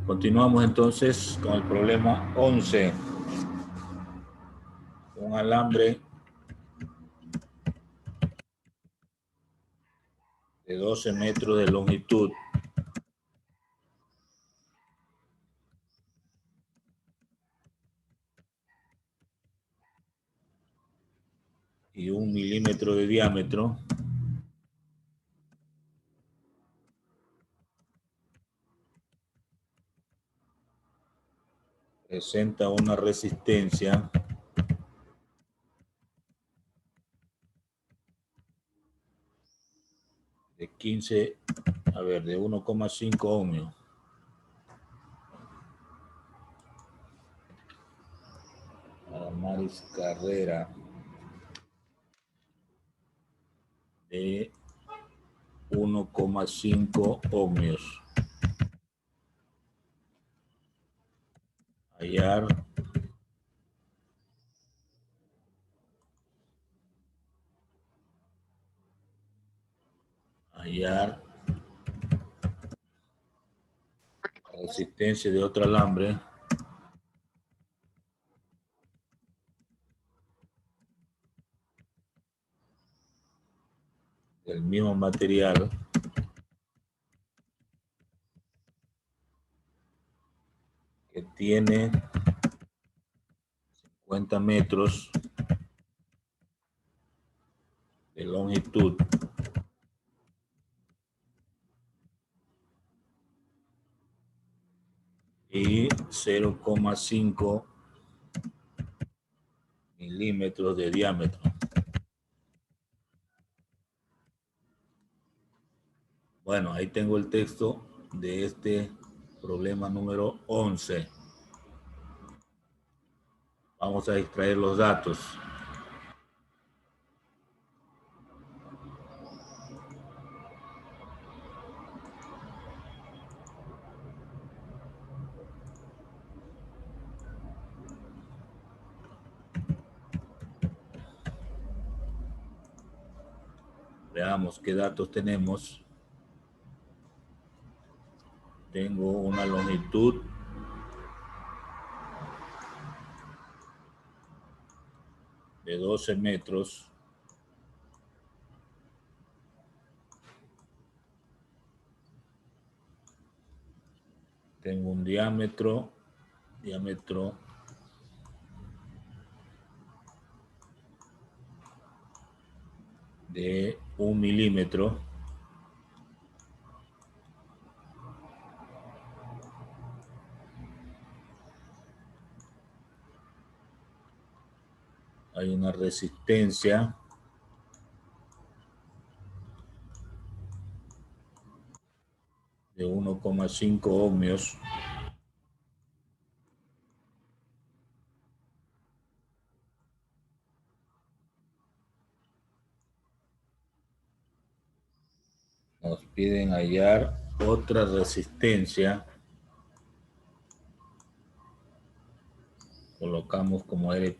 Continuamos entonces con el problema 11. Un alambre de 12 metros de longitud y 1 milímetro de diámetro presenta una resistencia de 1,5 ohmios. Adamaris Carrera de 1,5 ohmios. Hallar resistencia de otro alambre del mismo material que tiene 50 metros de longitud y 0,5 milímetros de diámetro. Bueno, ahí tengo el texto de este problema número 11. Vamos a extraer los datos. Veamos qué datos tenemos. Tengo una longitud de 12 metros. Tengo un diámetro de 1 milímetro. Hay una resistencia de 1,5 ohmios. Nos piden hallar otra resistencia. Colocamos como R'.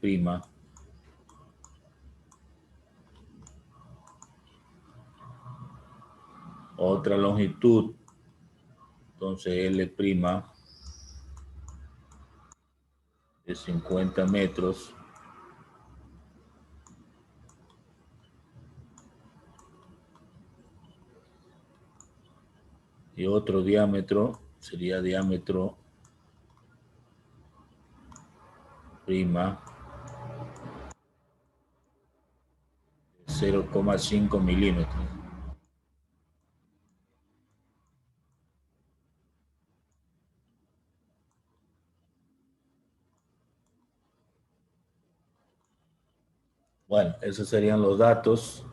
Otra longitud. Entonces L' de 50 metros. Y otro diámetro sería diámetro prima de 0,5 milímetros. Bueno, esos serían los datos.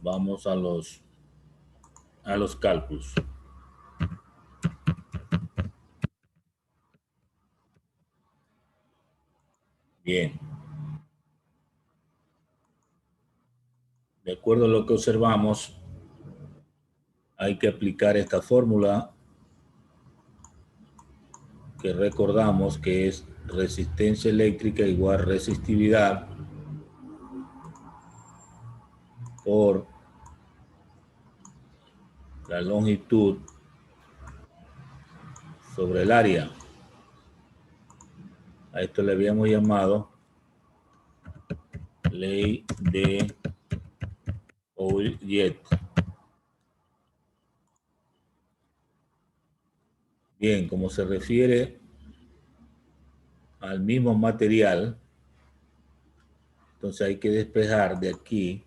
Vamos a los cálculos. Bien. De acuerdo a lo que observamos, hay que aplicar esta fórmula que recordamos que es resistencia eléctrica igual resistividad por la longitud sobre el área. A esto le habíamos llamado ley de Oullet. Bien, como se refiere al mismo material, entonces hay que despejar de aquí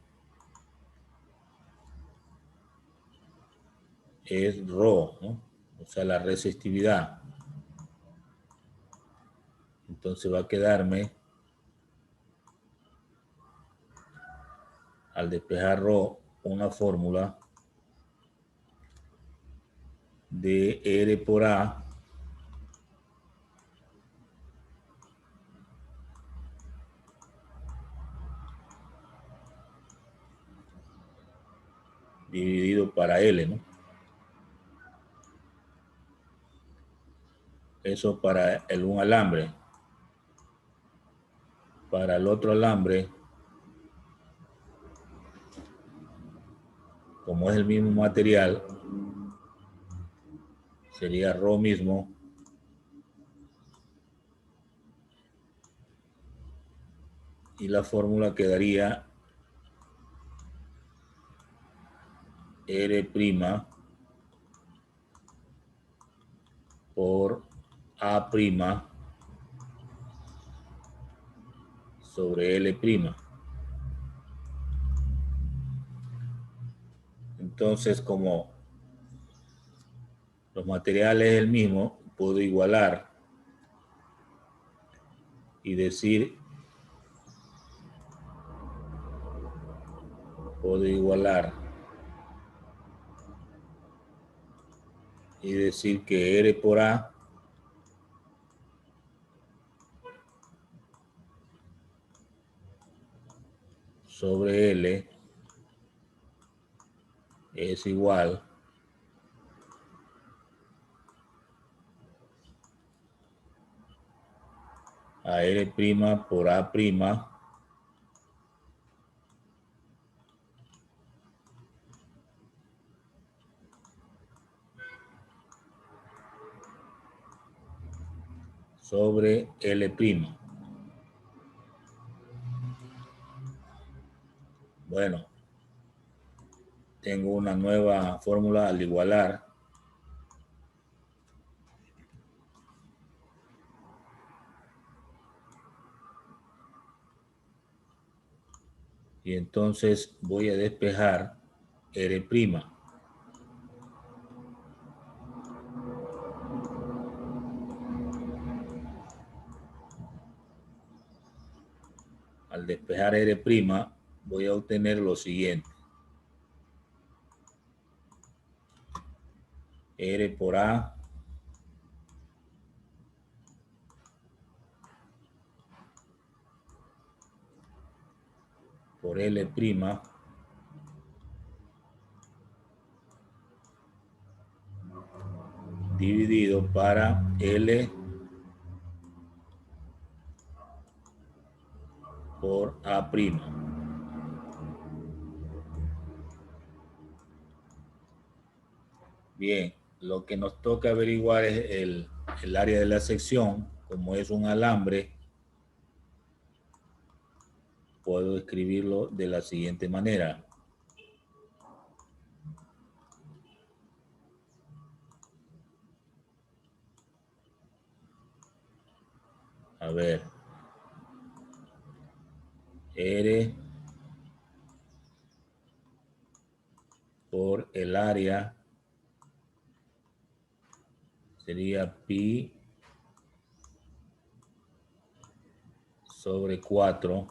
es Rho, ¿no? O sea, la resistividad. Entonces va a quedarme, al despejar Rho, una fórmula de R por A dividido para L, ¿no? Eso para el un alambre. Para el otro alambre, como es el mismo material, sería Rho mismo y la fórmula quedaría R' por A' sobre L'. Entonces, como los materiales es el mismo, puedo igualar y decir, que R por A sobre L es igual a R' por A' sobre L'. Bueno, tengo una nueva fórmula al igualar. Y entonces voy a despejar R'. Al despejar R', voy a obtener lo siguiente. R por A por L' dividido para L por A'. Bien, lo que nos toca averiguar es el área de la sección. Como es un alambre, puedo escribirlo de la siguiente manera. A ver, R por el área sería pi sobre 4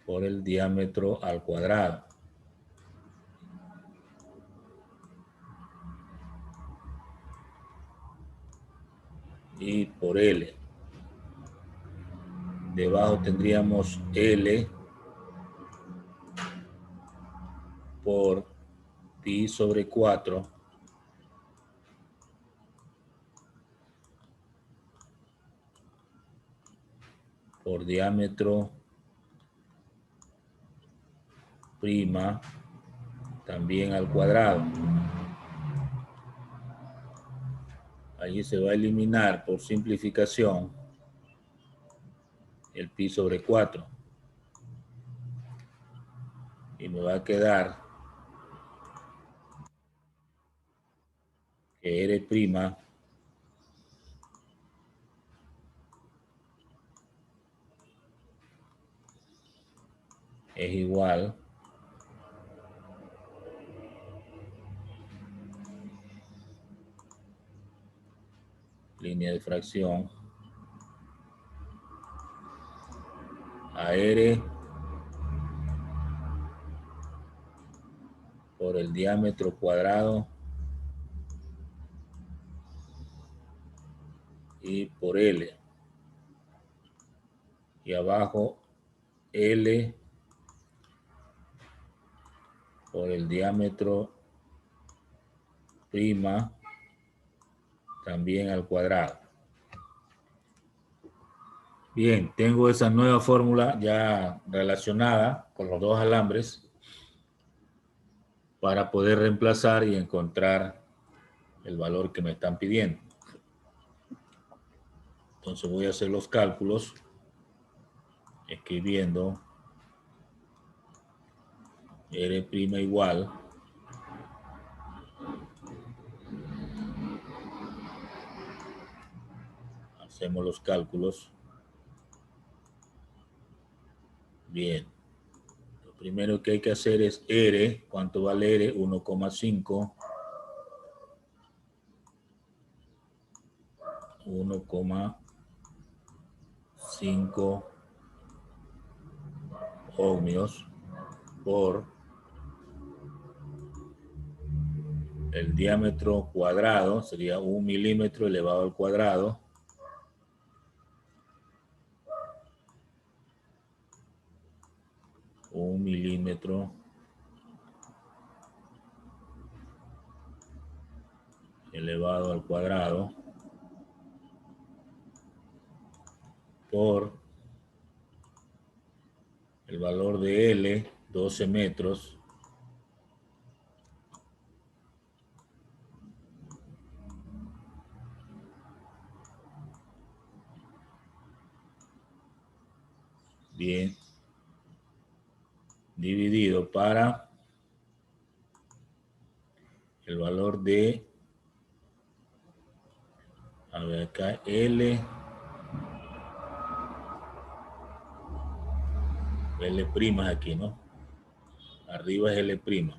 por el diámetro al cuadrado. Y por L. Debajo tendríamos L por pi sobre 4 por diámetro prima también al cuadrado. Allí se va a eliminar por simplificación el pi sobre 4. Y me va a quedar que R' es igual línea de fracción a R por el diámetro cuadrado y por L. Y abajo L por el diámetro prima también al cuadrado. Bien, tengo esa nueva fórmula ya relacionada con los dos alambres para poder reemplazar y encontrar el valor que me están pidiendo. Entonces voy a hacer los cálculos escribiendo R' igual hacemos los cálculos. Bien, lo primero que hay que hacer es R. ¿Cuánto vale R? 1,5. 1,5 ohmios por el diámetro cuadrado, sería 1 milímetro elevado al cuadrado, un milímetro elevado al cuadrado por el valor de L, 12 metros, bien, dividido para el valor de, a ver acá, L es aquí, ¿no? Arriba es L'.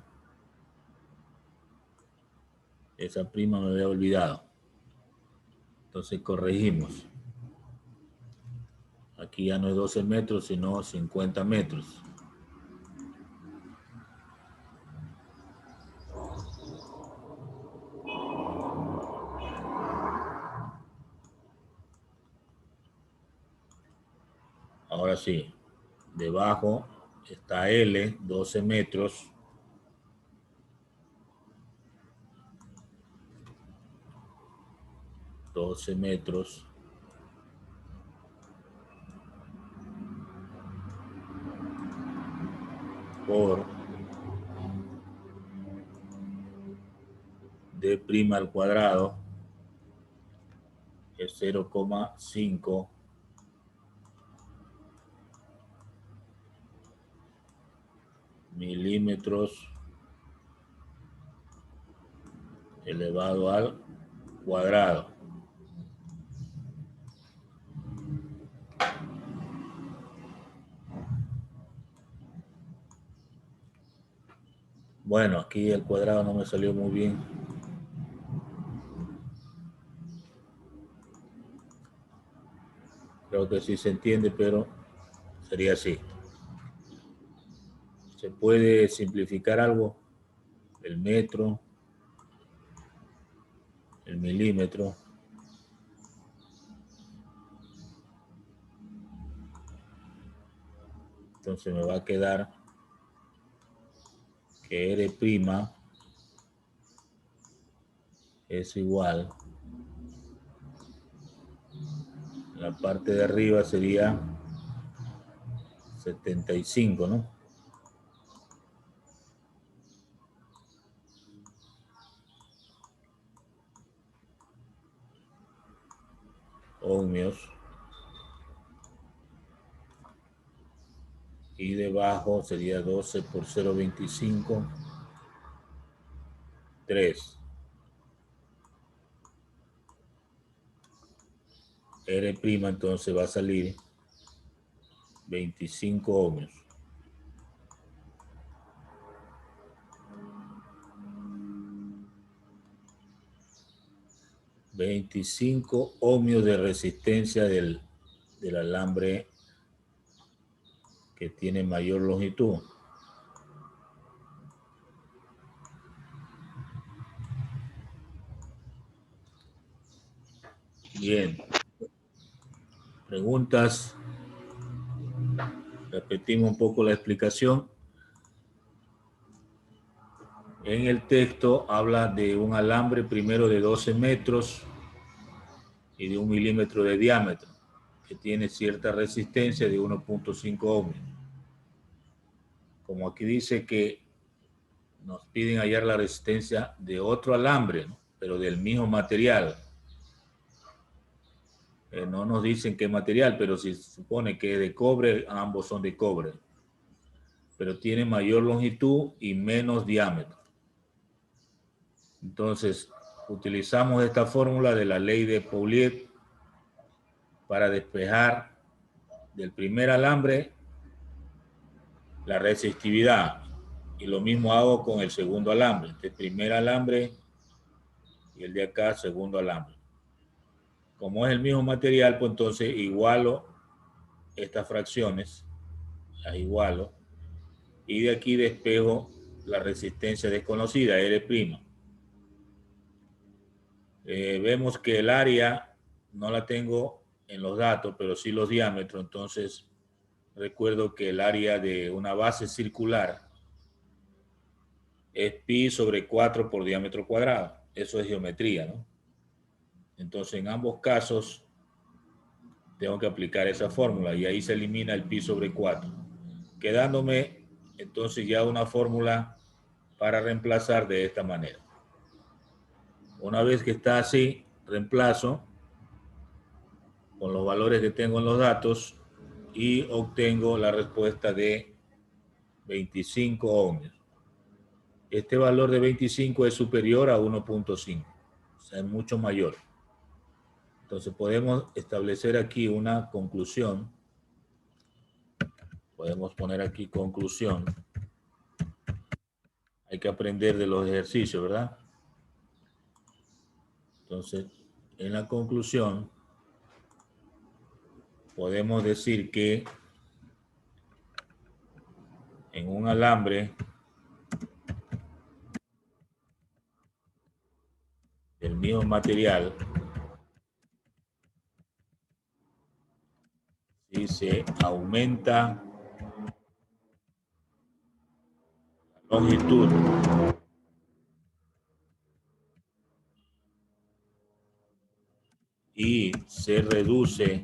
Esa prima me había olvidado. Entonces corregimos. Aquí ya no es 12 metros, sino 50 metros. Ahora sí, debajo está L, 12 metros. 12 metros por D' al cuadrado es 0,5 milímetros elevado al cuadrado. Bueno, aquí el cuadrado no me salió muy bien. Creo que sí se entiende, pero sería así. ¿Se puede simplificar algo? El metro, el milímetro. Entonces me va a quedar que R' es igual. La parte de arriba sería 75, ¿no? y debajo sería 12 por 0.25, 3. R' entonces va a salir 25 ohmios. $25 ohmios de resistencia del alambre que tiene mayor longitud. Bien. ¿Preguntas? Repetimos un poco la explicación. En el texto habla de un alambre primero de 12 metros y de 1 milímetro de diámetro, que tiene cierta resistencia de 1.5 ohmios. Como aquí dice que nos piden hallar la resistencia de otro alambre, ¿no? Pero del mismo material. No nos dicen qué material, pero si se supone que es de cobre, ambos son de cobre. Pero tiene mayor longitud y menos diámetro. Entonces, utilizamos esta fórmula de la ley de Pouliot para despejar del primer alambre la resistividad. Y lo mismo hago con el segundo alambre. Este primer alambre y el de acá, segundo alambre. Como es el mismo material, pues entonces igualo estas fracciones, las igualo, y de aquí despejo la resistencia desconocida, R'. Vemos que el área no la tengo en los datos, pero sí los diámetros. Entonces recuerdo que el área de una base circular es pi sobre 4 por diámetro cuadrado. Eso es geometría, ¿no? Entonces en ambos casos tengo que aplicar esa fórmula y ahí se elimina el pi sobre 4, quedándome entonces ya una fórmula para reemplazar de esta manera. Una vez que está así, reemplazo con los valores que tengo en los datos y obtengo la respuesta de 25 ohmios. Este valor de 25 es superior a 1.5, o sea, es mucho mayor. Entonces podemos establecer aquí una conclusión. Podemos poner aquí conclusión. Hay que aprender de los ejercicios, ¿verdad? Entonces, en la conclusión, podemos decir que en un alambre del mismo material, si se aumenta la longitud y se reduce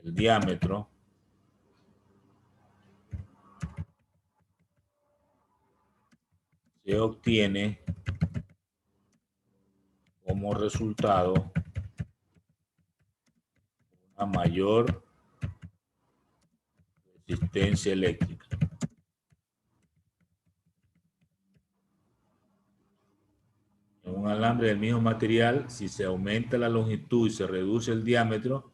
el diámetro, se obtiene como resultado una mayor resistencia eléctrica. En un alambre del mismo material, si se aumenta la longitud y se reduce el diámetro,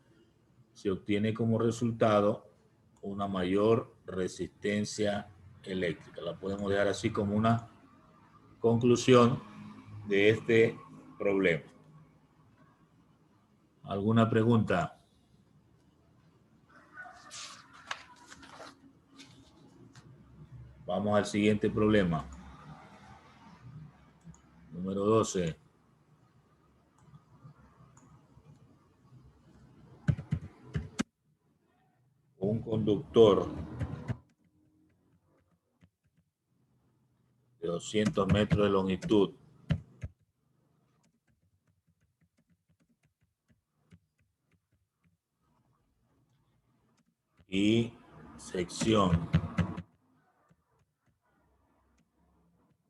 se obtiene como resultado una mayor resistencia eléctrica. La podemos dejar así como una conclusión de este problema. ¿Alguna pregunta? Vamos al siguiente problema. Número 12. Un conductor de 200 metros de longitud y sección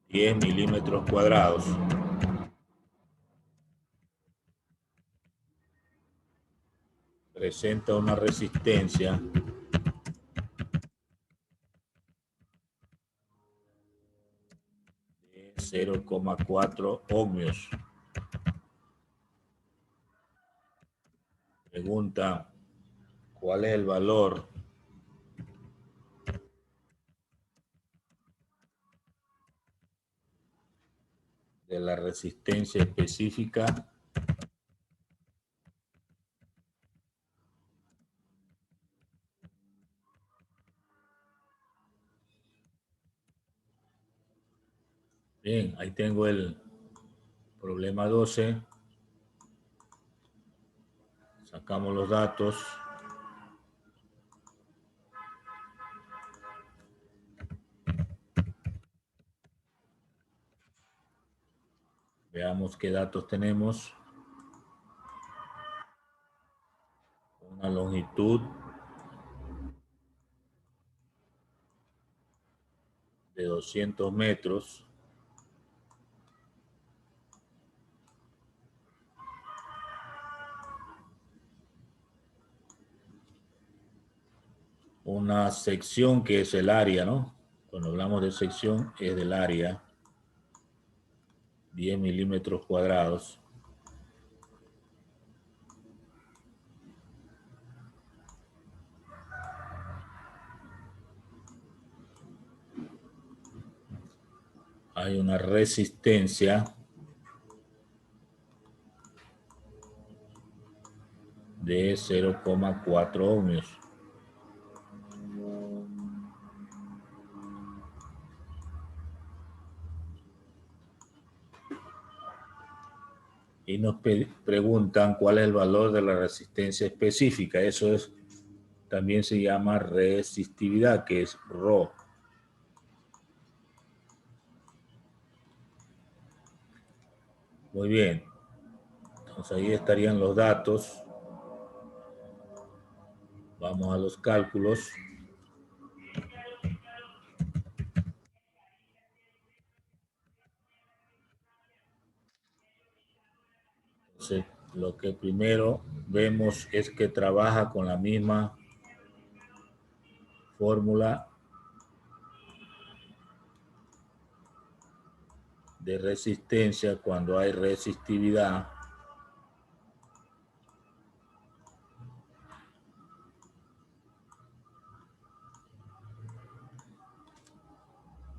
10 milímetros cuadrados. Presenta una resistencia 0,4 ohmios. Pregunta, ¿cuál es el valor de la resistencia específica Bien, ahí tengo el problema 12. Sacamos los datos. Veamos qué datos tenemos. Una longitud de 200 metros. Una sección que es el área, ¿no? Cuando hablamos de sección es del área. 10 milímetros cuadrados. Hay una resistencia de 0,4 ohmios. Y nos preguntan cuál es el valor de la resistencia específica. Eso es, también se llama resistividad, que es Rho. Muy bien. Entonces ahí estarían los datos. Vamos a los cálculos. Entonces, lo que primero vemos es que trabaja con la misma fórmula de resistencia cuando hay resistividad.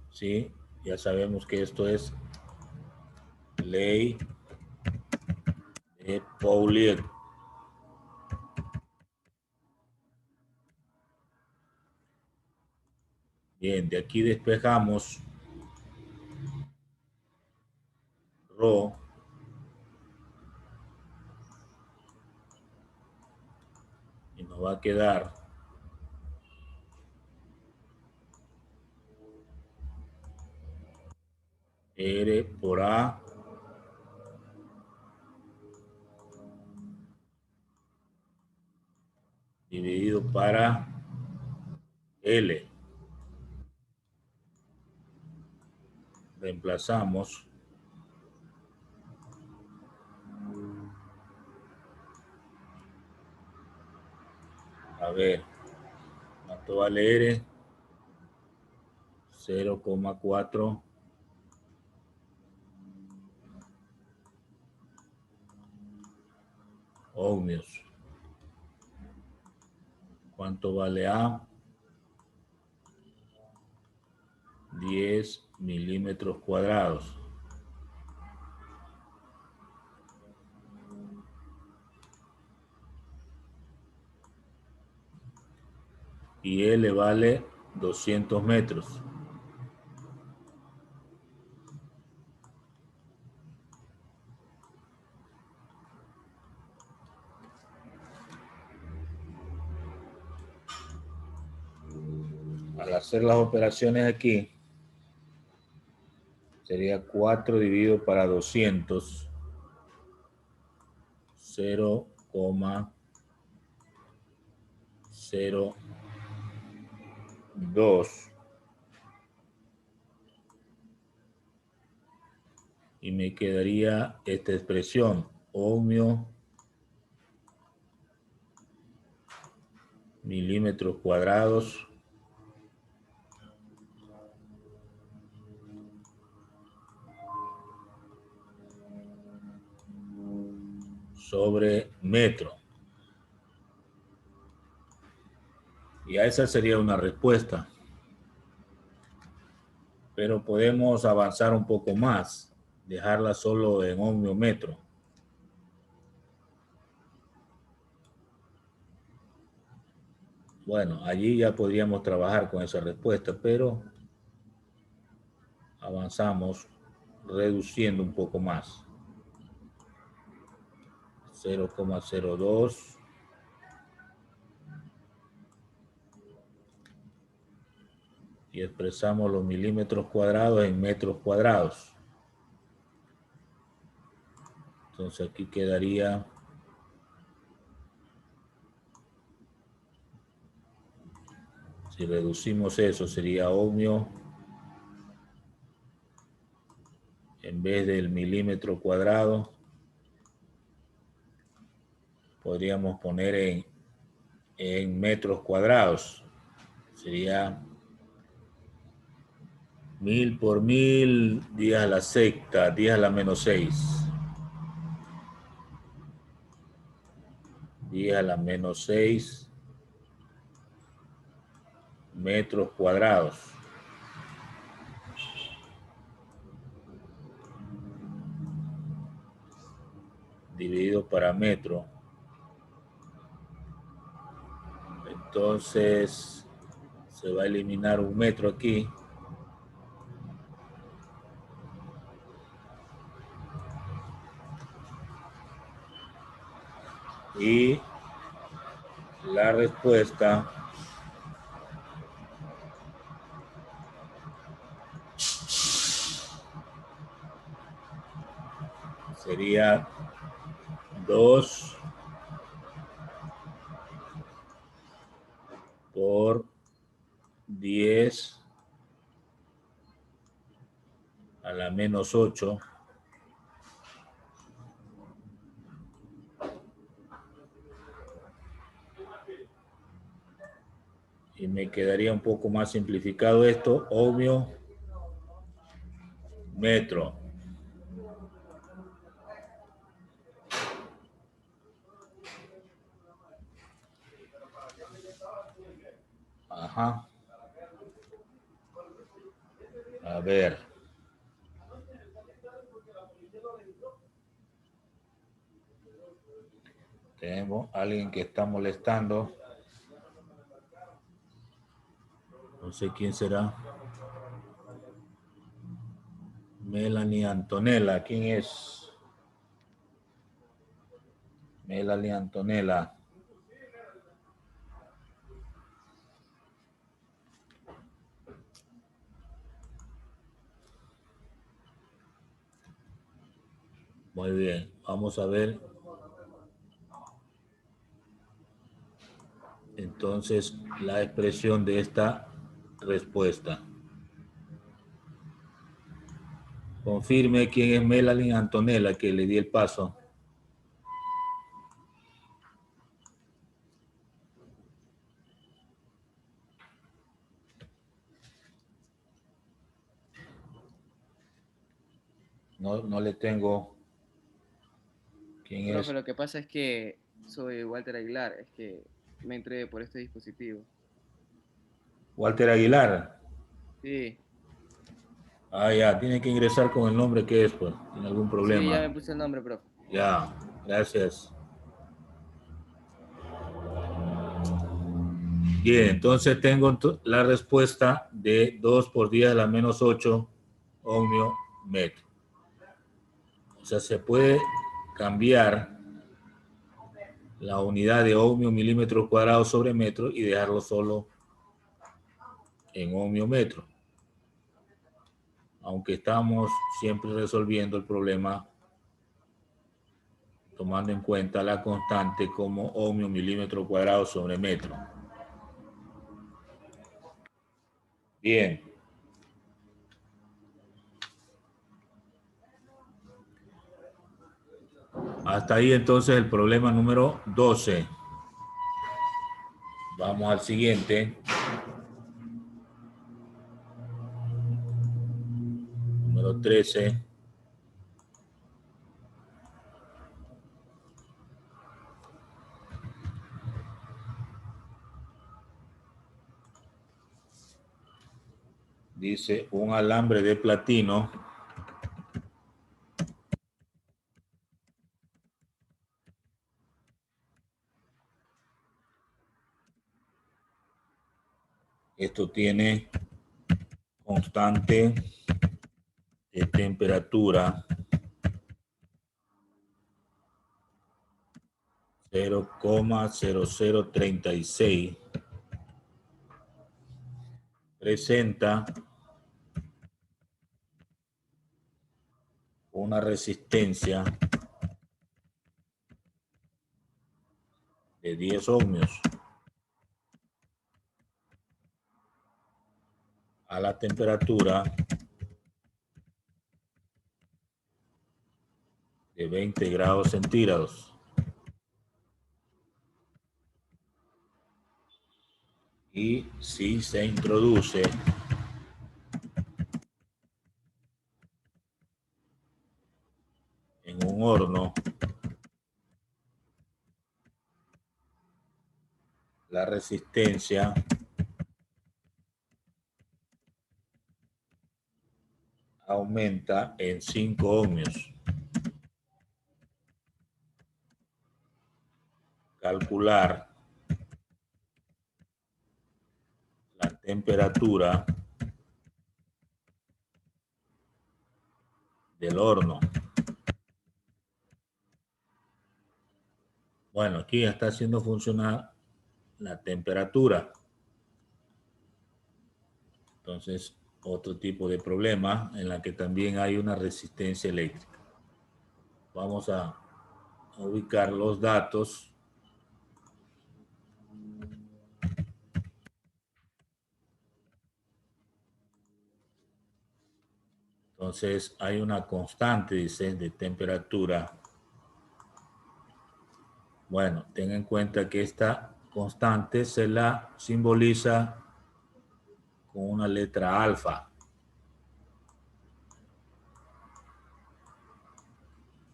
¿Sí? Ya sabemos que esto es ley de Paulier. Bien, de aquí despejamos Rho y nos va a quedar R por A dividido para L. Reemplazamos. A ver, ¿cuánto vale R? 0,4 ohmios. ¿Cuánto vale A? 10 milímetros cuadrados. Y L vale 200 metros. Al hacer las operaciones aquí, sería 4 dividido para 200, 0,02. Y me quedaría esta expresión, ohmio milímetros cuadrados sobre metro. Y a esa sería una respuesta. Pero podemos avanzar un poco más, dejarla solo en ohmio metro. Bueno, allí ya podríamos trabajar con esa respuesta, pero avanzamos reduciendo un poco más. 0,02 y expresamos los milímetros cuadrados en metros cuadrados. Entonces aquí quedaría si reducimos eso sería ohmio en vez del milímetro cuadrado podríamos poner en metros cuadrados. Sería 1000 por 1000, 10 a la sexta, 10 a la menos 6. 10 a la menos 6 metros cuadrados. Dividido para metro. Entonces se va a eliminar un metro aquí. Y la respuesta sería 2 por 10 a la menos 8 y me quedaría un poco más simplificado esto, ohmio metro. Ajá. A ver. Tenemos a alguien que está molestando. No sé quién será. Melanie Antonella. ¿Quién es? Melanie Antonella. Muy bien. Vamos a ver. Entonces, la expresión de esta respuesta. Confirme quién es Melanie Antonella, que le di el paso. No le tengo. ¿Quién Profe, es? lo que pasa es que soy Walter Aguilar, es que me entré por este dispositivo. Walter Aguilar. Sí, Ah, ya, tiene que ingresar con el nombre que es, pues. ¿Tiene algún sí, ya problema? me puse el nombre, profe. Ya, gracias. Bien, entonces tengo la respuesta de 2 por 10 a la menos 8 ohmio metro. O sea, se puede cambiar la unidad de ohmio milímetro cuadrado sobre metro y dejarlo solo en ohmio metro. Aunque estamos siempre resolviendo el problema tomando en cuenta la constante como ohmio milímetro cuadrado sobre metro. Bien. Hasta ahí entonces el problema número 12. Vamos al siguiente. Número 13. Dice un alambre de platino esto tiene constante de temperatura 0,0036, presenta una resistencia de 10 ohmios a la temperatura de 20 grados centígrados. Y si se introduce en un horno, la resistencia aumenta en 5 ohmios. Calcular la temperatura del horno. Bueno, aquí ya está haciendo funcionar la temperatura. Entonces, otro tipo de problema en la que también hay una resistencia eléctrica. Vamos a ubicar los datos. Entonces, hay una constante, dice, de temperatura. Bueno, ten en cuenta que esta constante se la simboliza con una letra alfa.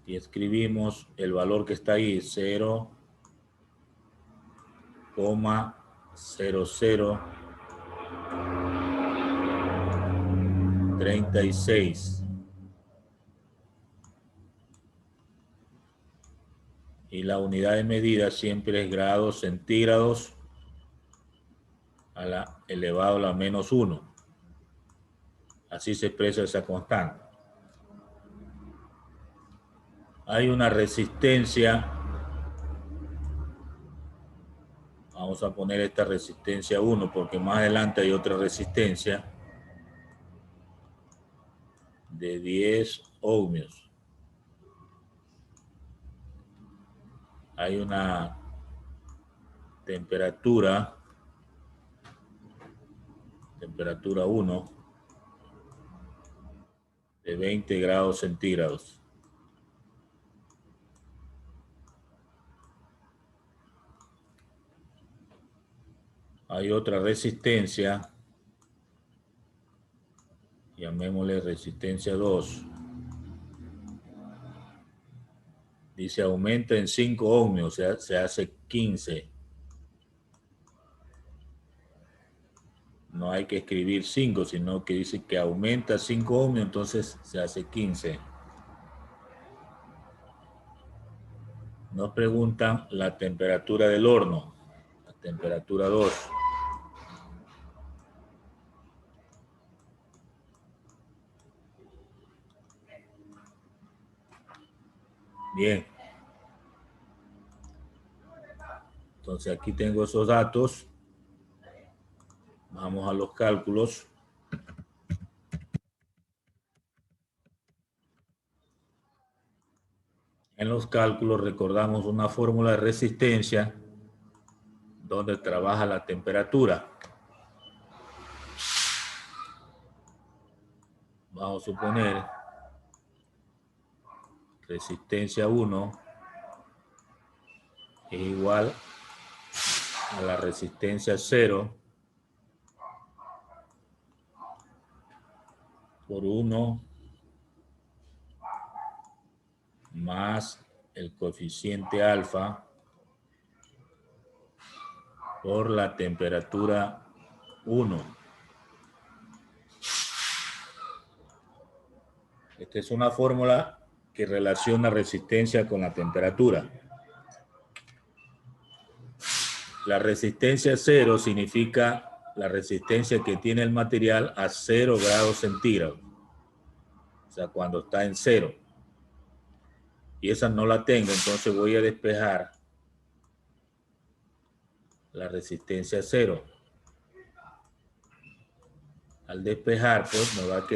Y escribimos el valor que está ahí, 0,0036. Y la unidad de medida siempre es grados centígrados a la elevado a la menos 1. Así se expresa esa constante. Hay una resistencia. Vamos a poner esta resistencia 1 porque más adelante hay otra resistencia de 10 ohmios. Hay una temperatura 1 de 20 grados centígrados. Hay otra resistencia, llamémosle resistencia 2. Dice aumenta en 5 ohmios, o sea, se hace 15. No hay que escribir 5, sino que dice que aumenta 5 ohmios, entonces se hace 15. Nos preguntan la temperatura del horno, la temperatura 2. Bien. Entonces aquí tengo esos datos. Vamos a los cálculos. En los cálculos recordamos una fórmula de resistencia donde trabaja la temperatura. Vamos a suponer resistencia 1 es igual a la resistencia 0 por 1 más el coeficiente alfa por la temperatura 1. Esta es una fórmula que relaciona resistencia con la temperatura. La resistencia cero significa la resistencia que tiene el material a 0 grados centígrados. O sea, cuando está en cero. Y esa no la tengo, entonces voy a despejar la resistencia cero. Al despejar, pues me va a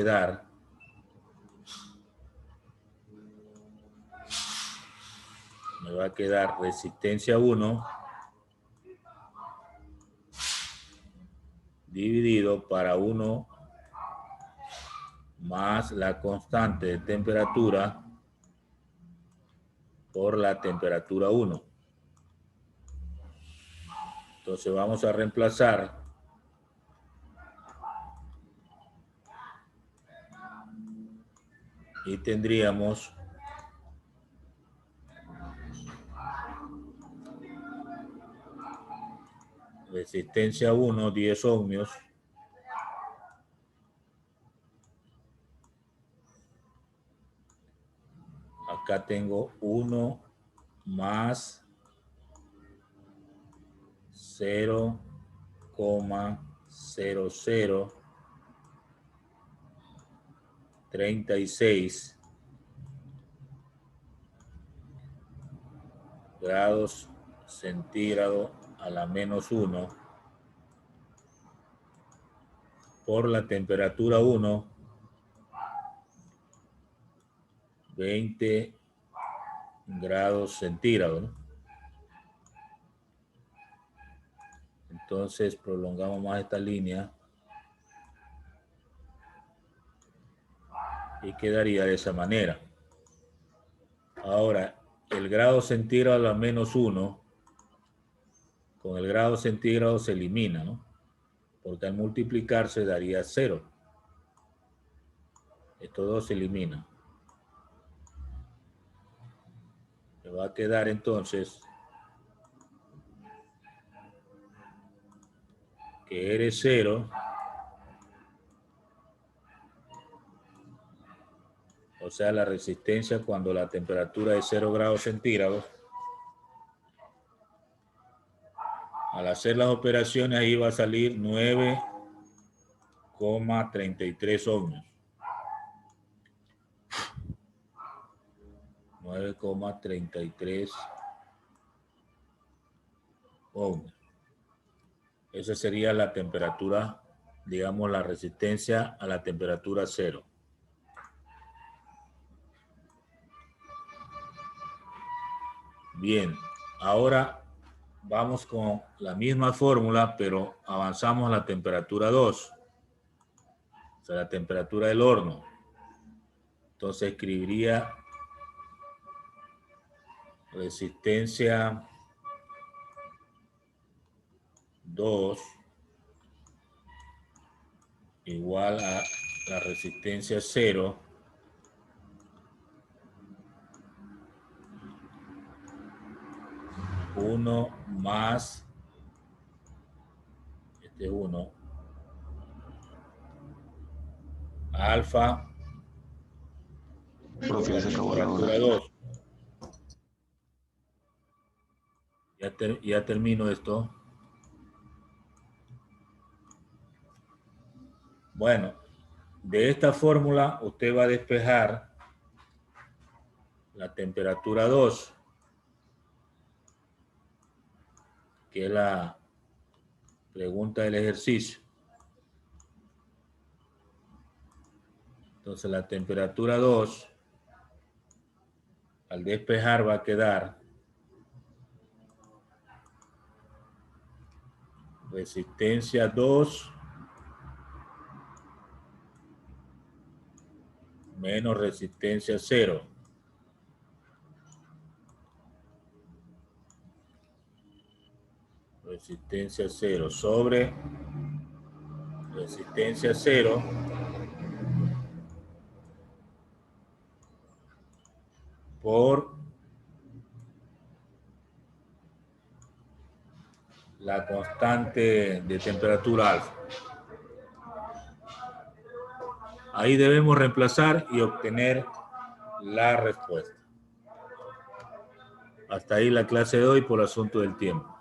quedar resistencia 1 dividido para 1 más la constante de temperatura por la temperatura 1. Entonces vamos a reemplazar y tendríamos resistencia 1, 10 ohmios, acá tengo 1 más 0,0036 grados centígrados a la menos 1 por la temperatura 1, 20 grados centígrados, ¿no? Entonces prolongamos más esta línea y quedaría de esa manera. Ahora, el grado centígrado a la menos 1, con el grado centígrado se elimina, ¿no? Porque al multiplicarse daría 0. Estos dos se eliminan. Me va a quedar entonces que R0, o sea, la resistencia cuando la temperatura es 0 grados centígrados. Al hacer las operaciones ahí va a salir 9,33 ohmios. 9,33 ohmios. Esa sería la temperatura, digamos, la resistencia a la temperatura 0. Bien, ahora vamos con la misma fórmula, pero avanzamos a la temperatura 2. O sea, la temperatura del horno. Entonces escribiría resistencia 2 igual a la resistencia 0 1 más este 1 alfa Profe, se acabó la hora. temperatura 2. Ya termino esto. Bueno, de esta fórmula usted va a despejar la temperatura 2, que es la pregunta del ejercicio. Entonces la temperatura 2, al despejar va a quedar resistencia 2 menos resistencia 0. Resistencia 0 sobre resistencia 0 por la constante de temperatura alfa. Ahí debemos reemplazar y obtener la respuesta. Hasta ahí la clase de hoy por asunto del tiempo.